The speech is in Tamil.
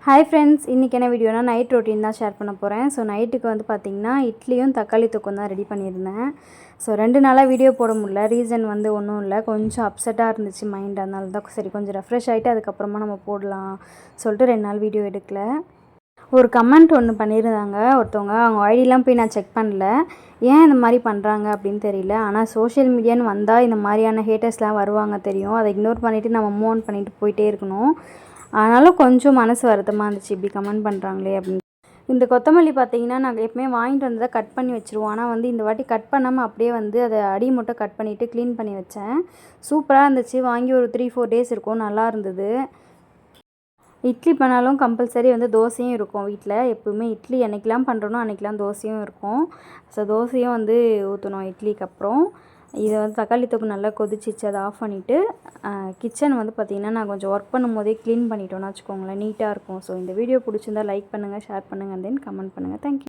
ஹாய் ஃப்ரெண்ட்ஸ், இன்றைக்கி என்ன வீடியோனா நைட் ரொட்டீன் தான் ஷேர் பண்ண போகிறேன். ஸோ நைட்டுக்கு வந்து பார்த்திங்கன்னா இட்லியும் தக்காளி தொக்கும் தான் ரெடி பண்ணியிருந்தேன். ஸோ 2 நாளாக வீடியோ போட முடியல. ரீசன் வந்து ஒன்றும் இல்லை, கொஞ்சம் அப்செட்டாக இருந்துச்சு மைண்ட். அதனால தான் சரி கொஞ்சம் ரெஃப்ரெஷ் ஆகிட்டு அதுக்கப்புறமா நம்ம போடலாம் சொல்லிட்டு 2 நாள் வீடியோ எடுக்கல. ஒரு கமெண்ட் ஒன்று பண்ணியிருந்தாங்க ஒருத்தவங்க. அவங்க ஐடியெலாம் போய் நான் செக் பண்ணல, ஏன் இந்த மாதிரி பண்ணுறாங்க அப்படின்னு தெரியல. ஆனால் சோஷியல் மீடியான்னு வந்தால் இந்த மாதிரியான ஹேட்டர்ஸ்லாம் வருவாங்க தெரியும். அதை இக்னோர் பண்ணிவிட்டு நம்ம மூவ் ஆன் பண்ணிவிட்டு போயிட்டே இருக்கணும். ஆனாலும் கொஞ்சம் மனசு வருத்தமாக இருந்துச்சு, இப்படி கமெண்ட் பண்ணுறாங்களே அப்படின்னு. இந்த கொத்தமல்லி பார்த்திங்கன்னா நாங்கள் எப்பவுமே வாங்கிட்டு வந்ததை கட் பண்ணி வச்சுருவோம். ஆனால் வந்து இந்த வாட்டி கட் பண்ணாமல் அப்படியே வந்து அதை அடி மட்டும் கட் பண்ணிவிட்டு க்ளீன் பண்ணி வச்சேன். சூப்பராக இருந்துச்சு. வாங்கி ஒரு 3-4 டேஸ் இருக்கும், நல்லா இருந்தது. இட்லி பண்ணாலும் கம்பல்சரி வந்து தோசையும் இருக்கும் வீட்டில். எப்போவுமே இட்லி என்றைக்கெலாம் பண்ணுறனோ அன்றைக்கெலாம் தோசையும் இருக்கும். ஸோ தோசையும் வந்து ஊற்றணும் இட்லிக்கு அப்புறம். இதை வந்து தக்காளி தொக்கு நல்லா கொதிச்சிச்சு, அதை ஆஃப் பண்ணிவிட்டு கிச்சன் வந்து பார்த்திங்கன்னா நான் கொஞ்சம் ஒர்க் பண்ணும்போதே க்ளீன் பண்ணிட்டோன்னு வச்சுக்கோங்களேன், நீட்டாக இருக்கும். ஸோ இந்த வீடியோ பிடிச்சிருந்தா லைக் பண்ணுங்கள், ஷேர் பண்ணுங்கள், தென் கமெண்ட் பண்ணுங்கள். தேங்க்யூ.